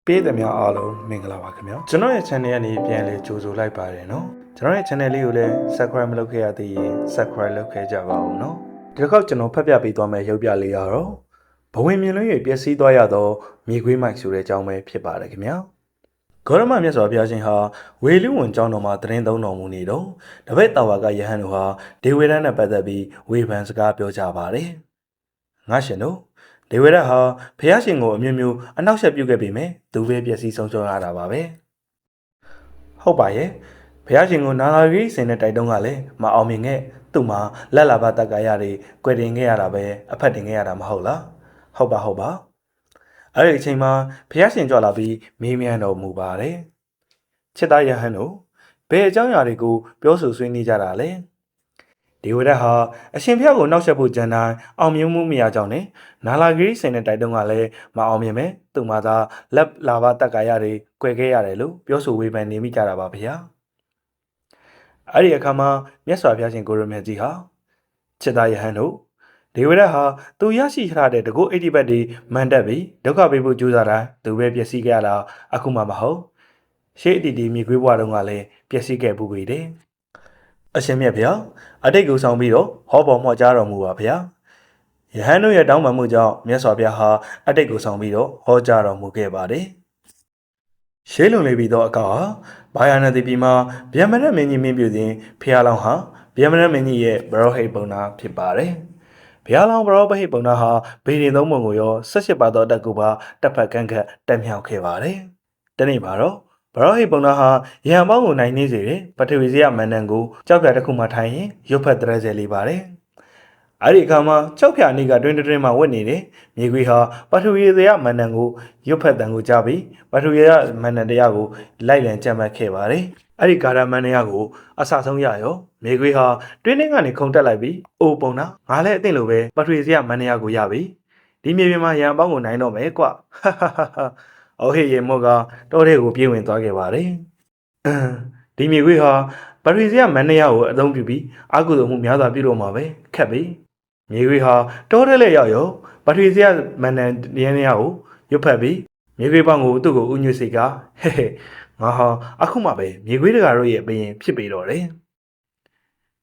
ပေးသမျှအားလုံးမင်္ဂလာပါခင်ဗျာကျွန်တော်ရဲ့ channel ကနေပြန်လဲကြိုဆိုလိုက်ပါတယ်နော်ကျွန်တော်ရဲ့ channel လေးကိုလည်း subscribe မလုပ်ခဲ့ရသေးရင် subscribe လုပ်ခဲ့ကြပါဦးနော်ဒီတစ်ခေါက်ကျွန်တော်ဖတ်ပြပေးသွားမယ့်ရုပ်ပြလေးကတော့ဘဝင်မြင်လွှဲ၍ပျက်စီးသွားရသောမြေခွေးမိုက်ဆိုတဲ့အကြောင်းပဲဖြစ်ပါတယ်ခင်ဗျာဂေါရမမြတ်စွာဘုရားရှင်ဟာဝေလူဝန်ကျောင်းတော်မှာတရင်သုံးတော်မူနေတော့တပည့်တော်ဝါကယဟန်တို့ဟာဒေဝရတ်နဲ့ပတ်သက်ပြီးဝေဖန်စကားပြောကြပါတယ်ငါရှင်တို့ဒေဝရတ်ဟာဘုရားရှင်ကိုအမျိုးမျိုးအနောက်ဆက်ပြုခဲ့ပေမဲ့သူပဲပျက်စီးဆုံးရှုံးရတာပါပဲဟုတ်ပါရဲ့ဘုရားရှင်ကိုနာလာဂိစင်တဲ့တိုက်တုံးကလည်းမအောင်မြင်ခဲ့သူ့မှာလက်လာပါတက္ကရာတွေကွယ်တင်ခဲ့ရတာပဲအဖက်တင်ခဲ့ရတာမဟုတ်လားဟုတ်ပါအဲ့ဒီအချိန်မှာဘုရားရှင်ကြွလာပြီးမေးမြန်းတော်မူပါတယ်ချစ်သားယဟန်တို့ဘယ်အကြောင်းအရာတွေကိုပြောဆိုဆွေးနွေးကြတာလဲဒေဝရတ်ဟာအရှင်ဘုရားကိုနောက်ဆက်ဖို့ကြံတိုင်းအောင်မြင်မှုမရကြောင်းနဲ့နာလာဂိစင်တဲ့တိုက်တုံးကလည်းမအောင်မြင်ပဲသူ့မှာသာလက်လာပါတက္ကရာတွေကွယ်ခဲ့ရတယ်လို့ပြောဆိုဝေဖန်နေမိကြတာပါဗျာအဲ့ဒီအခါမှာမြတ်စွာဘုရားရှင်ကိုရမြတ်ကြီးဟာချစ်သားယဟန်တို့ဒေဝရတ်ဟာသူရရှိထားတဲ့တကုတ်အိဋ္ဌိပတ်တွေမန်တက်ပြီးဒုက္ခပေးဖို့ကြိုးစားတာသူပဲပျက်စီးခဲ့ရတာအခုမှမဟုတ်ရှေ့အတီတီမြေခွေးဘွားတုန်းကလည်းပျက်စီးခဲ့ပူပေတယ်အရှင်မြတ်ဗျာအတိတ်ကိုဆောင်ပြီးတော့ဟောပေါ်မှကြားတော်မူပါဗျာယဟန်တို့ရဲ့တောင်းပန်မှုကြောင့်မြတ်စွာဘုရားဟာအတိတ်ကိုဆောင်ပြီးတော့ဟောကြားတော်မူခဲ့ပါတယ်ရှေးလွန်လေးပြီးတော့အကောဟာဘာယာနတိပြည်မှာဗျမရမင်းကြီးမင်းပြူစဉ်ဖျားလောင်းဟာဗျမရမင်းကြီးရဲ့ဘရောဟိတ်ပုံနာဖြစ်ပါတယ်ဘုရားလောင်းဘရောဟိတ်ပုံနာဟာဗေဒင်သုံးပုံကိုရော18ပါသောတက်ကူပါတက်ဖက်ကန့်ခတ်တက်မြောက်ခဲ့ပါတယ်တနေ့ပါတော့ဘရောဟိတ်ပုံနာဟာရံပေါင်းကိုနိုင်နေစေတယ်ပထဝီဇယမန္တန်ကိုကြောက်ပြတစ်ခုမှထိုင်ရင်ရုပ်ဖက်တရက်စဲလေးပါတယ်အဲ့ဒီအခါမှာကြောက်ဖြာနေကတွင်တွင်မှဝတ်နေတယ်မြေခွေးဟာပထဝီဇယမန္တန်ကိုရုပ်ဖက်တန်ကိုကြားပြီးပထဝီဇယမန္တန်တရားကိုလိုက်လံကြံ့မှတ်ခဲ့ပါတယ်အဲ့ဒီကာရမန်တရားကိုအဆဆုံးရရောမြေခွေးဟာတွင်းထဲကနေခုန်တက်လိုက်ပြီးအိုပုံနာငါလည်းအသိလို့ပဲပထဝီဇယမန္တတရားကိုရပြီဒီမြေပြင်မှာရံပေါင်းကိုနိုင်တော့မယ်ကွအော်ဟေးရေမော့ကတောထဲကိုပြေးဝင်သွားခဲ့ပါတယ်ဒီမြေခွေးဟာပထဝီဇယမန္တရာကိုအသုံးပြုပြီးအာကုသိုလ်မှုများစွာပြုတော့မှာပဲခက်ပြီမြေခွေးဟာတောထဲလက်ရောက်ရောပထဝီဇယမန္တရန်ရာကိုရွတ်ဖက်ပြီးမြေခွေးပေါင်းကိုသူ့ကိုဥညွတ်စိတ်ကဟဲ့ငါဟာအခုမှပဲမြေခွေးတကာတို့ရဲ့ဘယင်ဖြစ်ပေတော့တယ်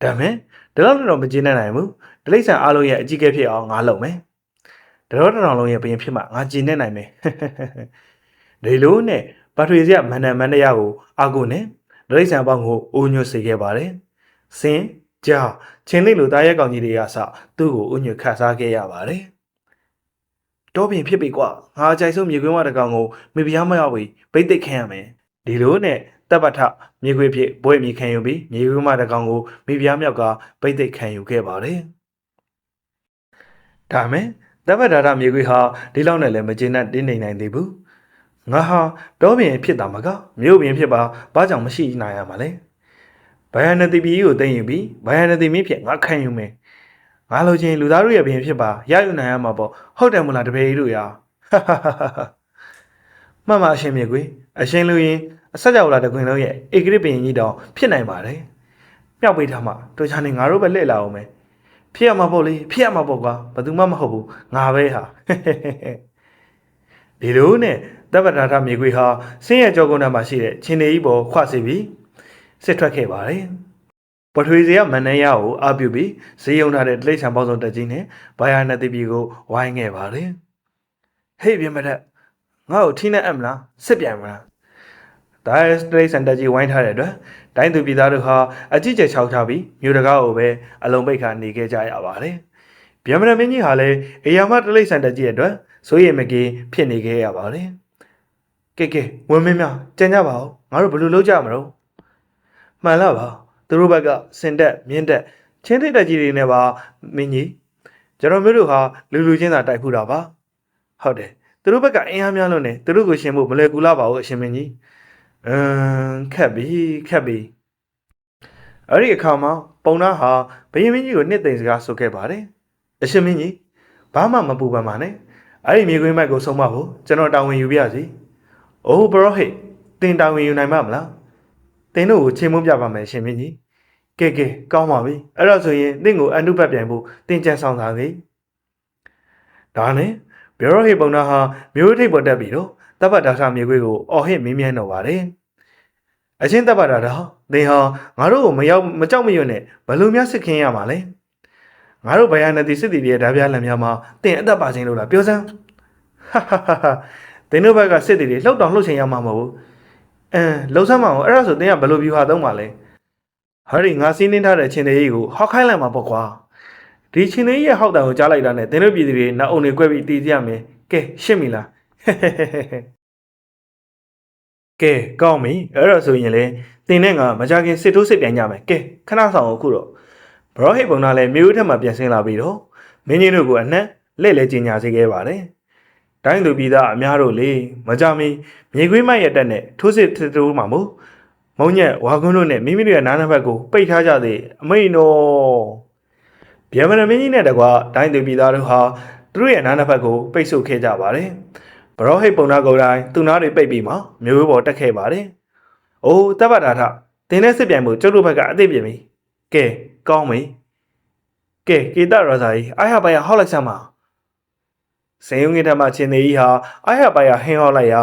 ဒါမဲ့ဒါတော့မကျေနပ်နိုင်ဘူးဒလိဆန်အားလုံးရဲ့အကြီးအကဲဖြစ်အောင်ငါလုပ်မယ်ဒါတော့တောင်လုံးရဲ့ဘယင်ဖြစ်မှငါကျေနပ်နိုင်မယ်ဒီလိုနဲ့ပထဝီဇယမန္တရာကိုအာကုနဲ့ဒလိဆန်ပေါင်းကိုဥညွတ်စေခဲ့ပါတယ်စင်ကြာချင်းလေးလိုတားရဲကောင်ကြီးတွေကစသူ့ကိုဥညွတ်ခတ်စားခဲ့ရပါတယ်တောပင်ဖြစ်ပြီကွာငါအကြိုက်ဆုံးမြေခွေးမတကောင်ကိုမိဖုရားမရောက်ပြီဗိတ်သိက်ခံရမယ်ဒီလိုနဲ့တပ်ပထမြေခွေးဖြစ်ဘွဲ့မြေခံယူပြီးမြေခွေးမတကောင်ကိုမိဖုရားမြောက်ကဗိတ်သိက်ခံယူခဲ့ပါတယ်ဒါမဲ့တပ်ပဒါရမြေခွေးဟာဒီလောက်နဲ့လည်းမကျေနပ်တင်းနေနိုင်သေးဘူးငါဟာတောပင်ဖြစ်တာမကမြို့ပင်ဖြစ်ပါဘာကြောင့်မရှိနိုင်ရမှာလဲဘယနတိပြည်ကိုသိမ်းယူပြီးဘယနတိမင်းဖြစ်ငါခံယူမယ်ငါလိုချင်လူသားတို့ရဲ့ဘင်ဖြစ်ပါရယူနိုင်ရမှာပေါ့ဟုတ်တယ်မလားတပည့်တို့ရာမှန်ပါအရှင်မြေကွေအရှင်လူရင်အဆက်ကြောက်လာတခွင်လုံးရဲ့ဧကရစ်ပင်ကြီးတောင်ဖြစ်နိုင်ပါတယ်မြောက်ပေးထားမှတို့ချာနေငါတို့ပဲလှည့်လာအောင်မယ်ဖြစ်ရမှာပေါ့လေဖြစ်ရမှာပေါ့ကွာဘယ်သူမှမဟုတ်ဘူးငါပဲဟာဒီလိုနဲ့တပ္ပဒါထမြေခွေဟာဆင်းရဲကြောကုန်းထဲမှာရှိတဲ့ချင်းနေကြီးပေါ်ခွစီပြီးစစ်ထွက်ခဲ့ပါတယ်ပထဝီဇယမန္တရာကိုအပြုပြီးဈေးရုံထားတဲ့တိရစ္ဆာန်ပေါင်းစုံတက်ကြီးနဲ့ဘာယာနတိပြည်ကိုဝိုင်းခဲ့ပါတယ်ဟေ့ပြမတက်ငါ့ကိုထိနဲ့အပ်မလားစစ်ပြန်မလားဒါတိရစ္ဆာန်တက်ကြီးဝိုင်းထားတဲ့အတွက်တိုင်းသူပြည်သားတို့ဟာအကြီးကျယ်ခြောက်ချပြီးမြို့တကားကိုပဲအလုံးပိတ်ခါနေခဲ့ကြရပါတယ်ဗျမရမင်းကြီးဟာလည်းအေယာမတိရစ္ဆာန်တက်ကြီးရဲ့အတွက်ဆိုရင်မကေဖြစ်နေခဲ့ရပါတယ်ကဲဝင်မင်းများကြံကြပါဦးငါတို့ဘယ်လိုလုပ်ကြမလို့မှန်လားပါသူတို့ဘက်ကစင်တက်မြင်းတက်ချင်းထိတ်တက်ကြီးတွေနဲ့ပါမင်းကြီးကျွန်တော်မျိုးတို့ဟာလူချင်းသာတိုက်ဖူးတာပါဟုတ်တယ်သူတို့ဘက်ကအင်အားများလို့နေသူတို့ကိုရှင်ဖို့မလွယ်ကူလာပါဘူးအရှင်မင်းကြီးခက်ပြီအဲ့ဒီအခါမှာပုံနာဟာဘယင်မင်းကြီးကိုနှစ်သိမ့်စကားဆိုခဲ့ပါတယ်အရှင်မင်းကြီးဘာမှမပူပန်ပါနဲ့အဲ့ဒီမြေခွေးမိုက်ကိုဆုံးမဖို့ကျွန်တော်တာဝန်ယူပြစီအိုးဘရောဟိတ်တင်တာဝန်ယူနိုင်မှာမလားတင်တို့ကိုချိန်မုန်းပြပါမယ်ရှင်မင်းကြီးကဲကောင်းပါပြီအဲ့တော့ဆိုရင်တင့်ကိုအနုဘတ်ပြန်ဖို့တင်ကြံဆောင်တာလေဒါနဲ့ဘရောဟိတ်ပုံနာဟာမျိုးထိပ်ပေါ်တက်ပြီးတော့ တပ်ပတ်ဒါထမြေခွေးကိုအော်ဟစ်မင်းမြန်းတော့ပါတယ်အချင်းတပ်ပတ်ဒါထသင်ဟာငါတို့ကိုမကြောက်မရွံ့နဲ့ဘလို့များစစ်ခင်းရမှာလဲငါတို့ဗယာနတိစစ်တီရဲ့ဓာပြလန်များမှာတင်အသက်ပါခြင်းလို့လားပြောစမ်းဟာဟာဟာသင်တို့ဘက်ကစစ်တီတွေလှုပ်တောင်လှုပ်ချင်ရမှာမဟုတ်ဘူးလှုပ်ဆမ်းမအောင်အဲ့ဒါဆိုတင်ကဘလို့ဗျူဟာသုံးပါလဲဟာဒီငါစီးနှင်းထားတဲ့ချင်းသေးကြီးကိုဟောက်ခိုင်းလိုက်မှာပေါ့ကွာဒီချင်းသေးရဲ့ဟောက်တံကိုကြားလိုက်တာနဲ့သင်တို့ပြည်သူတွေနောက်အုံတွေကွဲပြီးတည်ကြရမယ်ကဲရှင်းပြီလားကဲကောင်းပြီအဲ့တော့ဆိုရင်လေတင်နဲ့ငါမကြခင်စစ်ထိုးစစ်ပြန်ကြမယ်ကဲခဏဆောင်အခုတော့ဘရောဟိတ်ပုံနာလည်းမြို့ထက်မှပြန်ဆင်းလာပြီးတော့မင်းကြီးတို့ကိုအနှက်လက်လဲကျင်ညာစေခဲ့ပါတယ်တိုင်းသူပြည်သားအများတို့လေမကြမီမြေခွေးမိုက်ရဲ့တက်နဲ့ထိုးစစ်ထိုးမှာမို့မုံညက်ဝါကွန်းတို့နဲ့မိမိတို့ရဲ့နားနှစ်ဖက်ကိုပိတ်ထားကြသည်အမိန်တော်ဗျမနမင်းကြီးနဲ့တကွာတိုင်းသူပြည်သားတို့ဟာသူတို့ရဲ့နားနှစ်ဖက်ကိုပိတ်ဆို့ခဲ့ကြပါတယ်ဘရောဟိတ်ပုံနာကိုယ်တိုင်သူနာတွေပိတ်ပြီးမှမျိုးပေါ်တက်ခဲ့ပါတယ်။အိုးတပ်ပတ်တာထတင်းနဲ့စစ်ပြိုင်မှုကျုပ်တို့ဘက်ကအသိပြင်ပြီ။ကဲကောင်းပြီ။ကဲကေတရာဇာကြီးအားရပါရဟောက်လိုက်စမ်းပါ။စင်ယုံငယ်ထမချင်းသေးကြီးဟာအားရပါရဟင်းဟောက်လိုက်ရာ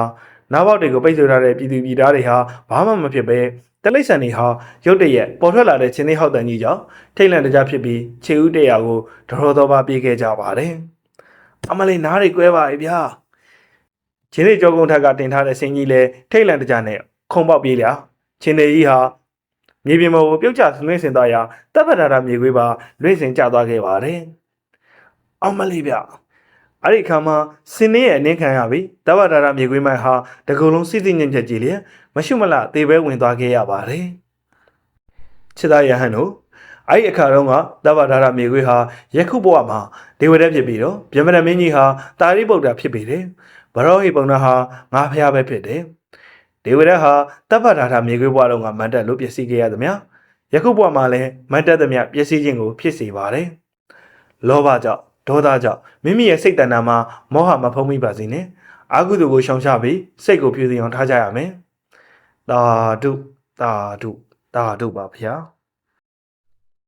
နားပေါက်တွေကိုပိတ်ဆို့ထားတဲ့ပြည်သူပြည်သားတွေဟာဘာမှမဖြစ်ပဲတလိษံတွေဟာရုတ်တရက်ပေါ်ထွက်လာတဲ့ချင်းသေးဟောက်တန်ကြီးကြောင့်ထိတ်လန့်တကြားဖြစ်ပြီးခြေဦးတရာကိုဒရောတော်ပါပြေးခဲ့ကြပါတယ်။အမလေးနားတွေကွဲပါရဲ့ဗျာ။ချင်းသေးကြောကုန်းထက်ကတင်ထားတဲ့စင်ကြီးလဲထိတ်လန့်တကြားနဲ့ခုံပေါက်ပြေးလာချင်းသေးကြီးဟာမြေပြင်ပေါ်ကိုပြုတ်ကျလွင့်စင်သွားရာတပ်ဖက်တာမြေခွေးပါလွင့်စင်ကျသွားခဲ့ပါတယ်။အမလေးဗျအဲ့ဒီခါမှာစင်းနေရဲ့အနေခံရပြီတပ်ဖက်တာမြေခွေးမိုက်ဟာတကူလုံးစစ်စစ်ညံ့ချက်ကြီးလျက်မရှုမလသေပဲဝင်သွားခဲ့ရပါတယ်။ချစ်သားရဟန်းတို့အဲ့ဒီအခါတုန်းကတပ်ဖက်တာမြေခွေးဟာယခုဘဝမှာဒေဝရက်ဖြစ်ပြီးတော့ဗျမနမင်းကြီးဟာတာရိပုတ္တရာဖြစ်ပြီးတယ်။ဘရောဟိပုံနာဟာငါဖျားပဲဖြစ်တယ်။ဒေဝရက်ဟာတပ်ဖတ်ထားမြေခွေးဘွားတော်ကမန်တက်လို့ပျက်စီးခဲ့ရသမျှယခုဘွားမှာလည်းမန်တက်သမျှပျက်စီးခြင်းကိုဖြစ်စေပါတယ်။လောဘကြောင့်ဒေါသကြောင့်မိမိရဲ့စိတ်တဏ္ဍာမှာမောဟမဖုံးမိပါစေနဲ့။အာဟုသူကိုရှောင်ရှားပြီးစိတ်ကိုဖြူစင်အောင်ထားကြရမယ်။သာဓုသာဓုသာဓုပါဗျာ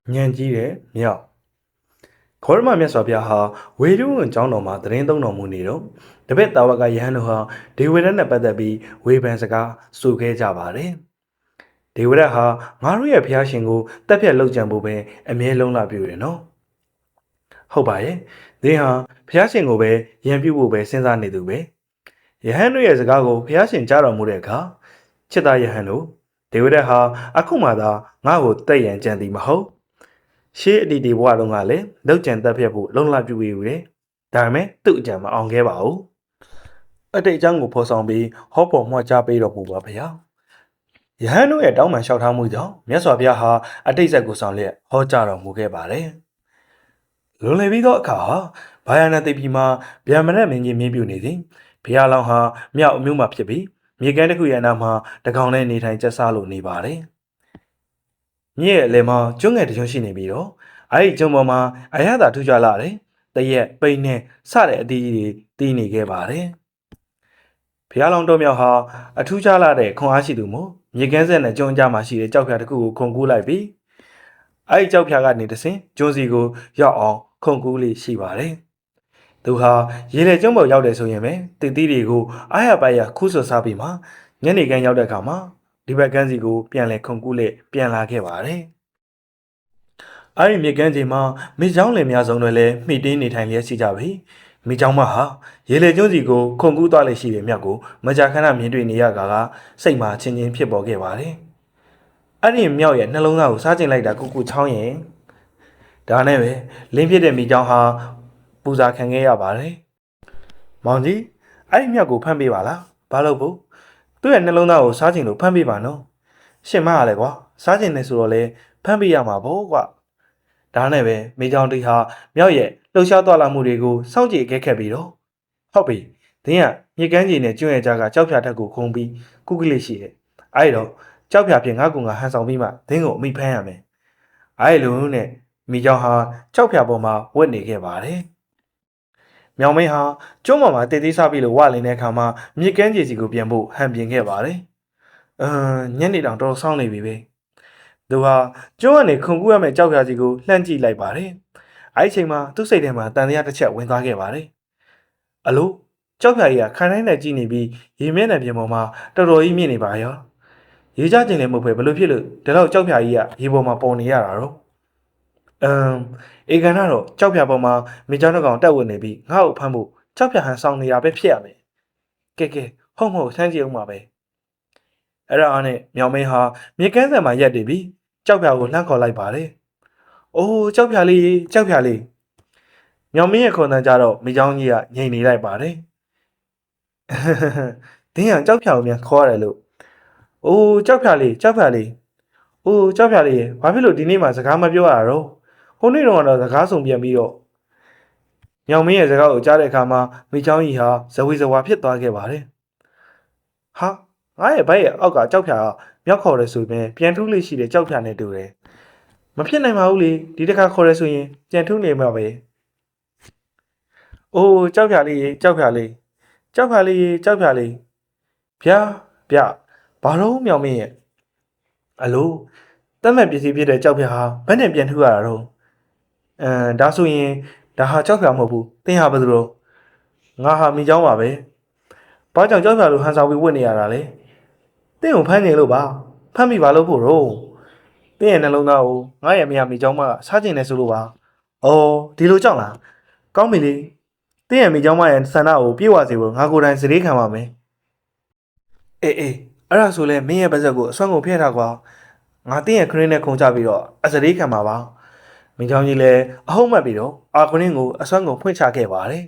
။ဉာဏ်ကြီးတဲ့မြောက်ခေါရမမြတ်စွာဘုရားဟာဝေဒုဝန်ကျောင်းတော်မှာတရင်သုံးတော်မူနေတော့တပည့်တာဝကယဟန်တို့ဟာဒေဝရတ်နဲ့ပတ်သက်ပြီးဝေဖန်စကားဆိုခဲ့ကြပါတယ်။ဒေဝရတ်ဟာငါတို့ရဲ့ဘုရားရှင်ကိုတက်ဖြတ်လုပ်ကြံဖို့ပဲအမြဲလုံးလာပြုတယ်နော်။ဟုတ်ပါရဲ့။သင်ဟာဘုရားရှင်ကိုပဲယံပြုဖို့ပဲစဉ်းစားနေသူပဲ။ယဟန်တို့ရဲ့စကားကိုဘုရားရှင်ကြားတော်မူတဲ့အခါချစ်သားယဟန်တို့ဒေဝရတ်ဟာအခုမှသာငါ့ကိုတက်ရန်ကြံသည်မဟုတ်ရှေးအတီတီဘဝတုန်းကလည်းလောက်ကျန်တက်ဖြတ်ဖို့လုံလပြုပြီးတယ်။ဒါပေမဲ့သူ့အကြံမအောင်ခဲ့ပါဘူး။အတိတ်အကြောင်းကိုဖော်ဆောင်ပြီးဟောပေါ်မှွှကြားပေးတော်မူပါဗျာ။ယဟန်တို့ရဲ့တောင်းပန်လျှောက်ထားမှုကြောင့်မြတ်စွာဘုရားဟာအတိတ်ဇက်ကိုဆောင်လျက်ဟောကြားတော်မူခဲ့ပါတယ်။လွန်လည်ပြီးသောအခါဘာယာနာတိပြည်မှာဗျာမနတ်မင်းကြီးမြင်းပြူနေသည်။ဘုရားလောင်းဟာမြောက်အမျိုးမှဖြစ်ပြီးမြေကမ်းတစ်ခုရဲ့အနားမှာတကောင်နဲ့နေထိုင်ကျဆလို့နေပါတယ်။မြည့်ရဲ့အလယ်မှာကျွန်းငယ်တကျွန်းရှိနေပြီးတော့အဲ့ဒီကျွန်းပေါ်မှာအရသာထူးခြားလာတယ်။တရက်ပိန်နဲ့စတဲ့အသီးကြီးတွေတီးနေခဲ့ပါတယ်။ဘုရားလောင်းတော်မြောက်ဟာအထူးခြားလာတဲ့ခွန်အားရှိသူမို့မြေကမ်းဆက်နဲ့ကျွန်းကြားမှာရှိတဲ့ကြောက်ဖြာတစ်ခုကိုခုန်ကူးလိုက်ပြီးအဲ့ဒီကြောက်ဖြာကနေတဆင်ကျွန်းစီကိုရောက်အောင်ခုန်ကူးလေးရှိပါတယ်။သူဟာရေလေကျွန်းပေါ်ရောက်တယ်ဆိုရင်ပဲတီးတီးတွေကိုအားရပါရခူးဆွစားပြီးမှညနေခင်းရောက်တဲ့အခါမှာဒီဘက်ကန်းစီကိုပြန်လဲခုန်ကူးလက်ပြန်လာခဲ့ပါတယ်။အဲ့ဒီမြေကမ်းခြေမှာမိချောင်းလယ်များဆုံးတွေလည်းမှီတင်းနေထိုင်လျက်ရှိကြပြီ။မိချောင်းမဟာရေလေကျွန်းစီကိုခုန်ကူးသွားလက်ရှိတဲ့မြတ်ကိုမကြာခဏမြင်တွေ့နေရကစိတ်မှာချင်းချင်းဖြစ်ပေါ်ခဲ့ပါတယ်။အဲ့ဒီမြောက်ရဲ့နှလုံးသားကိုစားကျင်လိုက်တာကုကုချောင်းရင်ဒါနဲ့ပဲလင်းဖြစ်တဲ့မိချောင်းဟာပူဇာခံခဲ့ရပါတယ်။မောင်ကြီးအဲ့ဒီမြတ်ကိုဖမ်းပေးပါလား။ဘာလို့ဖို့သူ့ရဲ့နှလုံးသားကိုစားကျင်လို့ဖမ်းပေးပါနော်။ရှင်မရလဲကွာစားကျင်နေဆိုတော့လေဖမ်းပေးရမှာပေါ့ကွာ။ဒါနဲ့ပဲမိချောင်းတီဟာမြောက်ရဲ့လှုပ်ရှားသွားလာမှုတွေကိုစောင့်ကြည့်ခဲ့ခဲ့ပြီးတော့ဟုတ်ပြီ။ဒင်းကမြေကမ်းခြေနဲ့ကျွန်းရဲ့ကြားကကြောက်ဖြာထက်ကိုခုံပြီးကုကလေးရှိတယ်။အဲ့တော့ကြောက်ဖြာဖြင့်ငါ့ကူငါဟန်ဆောင်ပြီးမှဒင်းကိုအမိဖမ်းရမယ်။အဲ့လိုနဲ့မိချောင်းဟာကြောက်ဖြာပေါ်မှာဝက်နေခဲ့ပါတယ်။မြောင်မင်းဟာကျွန်းပေါ်မှာတည်တည်စားပြီးလို့ဝလင်းတဲ့အခါမှာမြေကမ်းခြေစီကိုပြန်ဖို့ဟန်ပြင်ခဲ့ပါတယ်။ညနေတောင်တော်ဆောင်းနေပြီပဲ။သူဟာကျွန်းကနေခုန်ကူးရမယ့်ကြောက်ဖြာစီကိုလှမ်းကြည့်လိုက်ပါတယ်။အဲ့ဒီချိန်မှာသူ့စိတ်ထဲမှာတန်တရားတစ်ချက်ဝင်သွားခဲ့ပါတယ်။အလို ကြောက်ဖြာကြီးကခံတိုင်းနဲ့ကြည့်နေပြီးရေမျက်နှာပြင်ပေါ်မှာတော်တော်ကြီးမြင့်နေပါရောရေကြခြင်းလည်းမဟုတ်ပဲဘလို့ဖြစ်လို့ဒီလောက်ကြောက်ဖြာကြီးကရေပေါ်မှာပေါ်နေရတာတော့အေကန်ကတော့ကြောက်ဖြာပေါ်မှာမိချောင်းတစ်ကောင်တက်ဝင်နေပြီးငါ့ကိုဖမ်းဖို့ကြောက်ဖြာဟန်ဆောင်နေတာပဲဖြစ်ရမယ်ကဲဟုတ်ဆန်းကြည့်အောင်ပါပဲအဲ့ဒါအားနဲ့မြောင်မင်းဟာမြေကမ်းစံမှာရက်တည်ပြီးကြောက်ဖြာကိုလှမ်းခေါ်လိုက်ပါတယ်အိုးကြောက်ဖြာလေးမြောင်မင်းရဲ့ခွန်တန်းကြတော့မိချောင်းကြီးကငြိမ်နေလိုက်ပါတယ်ဒင်းရကြောက်ဖြာကိုမြန်ခေါ်ရတယ်လို့အိုးကြောက်ဖြာလေးအိုးကြောက်ဖြာလေးဘာဖြစ်လို့ဒီနေ့မှစကားမပြောရတာတော့ဟိုနေ့တော့စကားဆုံးပြန်ပြီးတော့မြောင်မင်းရဲ့စကားကိုကြားတဲ့အခါမှာမိချောင်းကြီးဟာဇဝေဇဝါဖြစ်သွားခဲ့ပါတယ်ဟာငါရဲ့ဘိုက်ရဲ့အောက်ကကြောက်ဖြာကမြောက်ခေါ်ရဲဆိုရင်ပြန်ထုလေးရှိတဲ့ကြောက်ဖြာနဲ့တူတယ်မဖြစ်နိုင်ပါဘူးလေဒီတစ်ခါခေါ်ရဲဆိုရင်ပြန်ထုနေမှာပဲအိုးကြောက်ဖြာလေးဗျဘာလို့မြောင်မင်းရဲ့အလိုတတ်မဲ့ပစ္စည်းဖြစ်တဲ့ကြောက်ဖြာဟာဘယ်နဲ့ပြန်ထုရတာတော့ဒါဆိုရင်ဒါဟာကြောက်ဖြာမဟုတ်ဘူးသင်ဟာဘယ်သူတော့ငါဟာမိချောင်းပါပဲဘာကြောင့်ကြောက်ဖြာလိုဟန်ဆောင်ပြီးဝတ်နေရတာလဲသင်ကိုဖမ်းနေလို့ပါဖမ်းမိပါလို့ဖို့တော့သင်ရဲ့နှလုံးသားကိုငါရဲ့မယားမိချောင်းမကစားကျင်နေဆိုလို့ပါအော်ဒီလိုကြောက်လားကောင်းပြီလေသင်ရဲ့မိချောင်းမရဲ့ဆန္ဒကိုပြေဝစေဖို့ငါကိုယ်တိုင်စတေးခံပါမယ်အေးအဲ့ဒါဆိုလဲမင်းရဲ့ပါဇက်ကိုအစွမ်းကုန်ဖျက်ထားကွာငါတင်းရဲ့ခရင်းနဲ့ခုံချပြီးတော့အစရေးခံပါပါမိချောင်းကြီးလည်းအဟုတ်မှတ်ပြီးတော့အာခရင်းကိုအစွမ်းကုန်ဖွင့်ချခဲ့ပါတယ်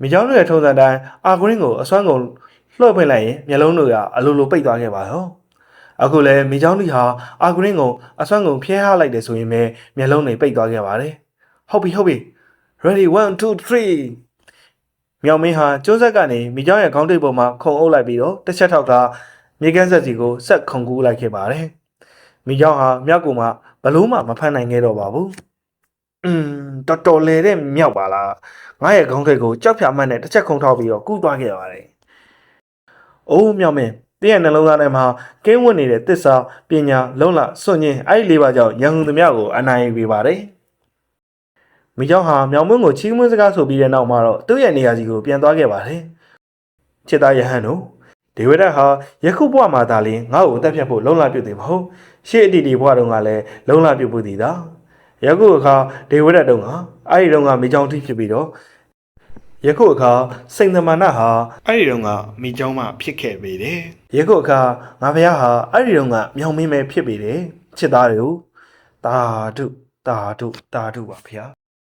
မိချောင်းတို့ရဲ့ထုံးစံတိုင်းအာခရင်းကိုအစွမ်းကုန်လွှတ်ဖွင့်လိုက်ရင်မျက်လုံးတို့ကအလိုလိုပိတ်သွားခဲ့ပါရောအခုလည်းမိချောင်းကြီးဟာအာခရင်းကိုအစွမ်းကုန်ဖျဲထားလိုက်တယ်ဆိုရင်ပဲမျက်လုံးတွေပိတ်သွားခဲ့ပါတယ်ဟုတ်ပြီ ready 1 2 3မြောင်မင်းဟာကျိုးဆက်ကနေမိချောင်းရဲ့ခေါင်းထိပ်ပေါ်မှာခုံအုပ်လိုက်ပြီးတော့တစ်ချက်ထောက်ကမြေကန်းဆက်စီကိုဆက်ခုံကူးလိုက်ခဲ့ပါတယ်မိချောင်းဟာမြောက်ကူမှဘလို့မှမဖမ်းနိုင်ခဲ့တော့ပါဘူးတော်တော်လေတဲ့မြောက်ပါလားငါရဲ့ခေါင်းထိပ်ကိုကြောက်ဖြာမှတ်နဲ့တစ်ချက်ခုံထောက်ပြီးတော့ကူးသွားခဲ့ပါတယ်အိုးမြောင်မင်းတင်းရဲ့နှလုံးသားထဲမှာကင်းဝတ်နေတဲ့သစ္စာပညာလုံလစွန့်ခြင်းအဲ့ဒီလေးပါးကြောင့်ရန်ကုန်သူများကိုအနိုင်ယူပေးပါတယ်မိချောင်းဟာမြောင်မင်းကိုချီးမွမ်းစကားဆိုပြီးတဲ့နောက်မှာတော့သူ့ရဲ့နေရာစီကိုပြန်သွားခဲ့ပါတယ်ချစ်သားယဟန်တို့ဒေဝဒတ်ဟာယခုဘဝမှာသာလျှင်ငါ့ကိုတက်ဖြတ်ဖို့လုံလပြုတ်သည်မဟုတ်ရှေ့အတီတီဘဝတုန်းကလည်းလုံလပြုတ်ဖို့သည်သာယခုအခါဒေဝဒတ်တုန်းကအဲ့ဒီတုန်းကမိချောင်းထိဖြစ်ပြီးတော့ယခုအခါစိန်သမဏဟာအဲ့ဒီတုန်းကမိချောင်းမှဖြစ်ခဲ့ပေတယ်ယခုအခါငါဖះဟာအဲ့ဒီတုန်းကမြောင်မင်းပဲဖြစ်ပေတယ်ချစ်သားတို့တာဓုပါဖះ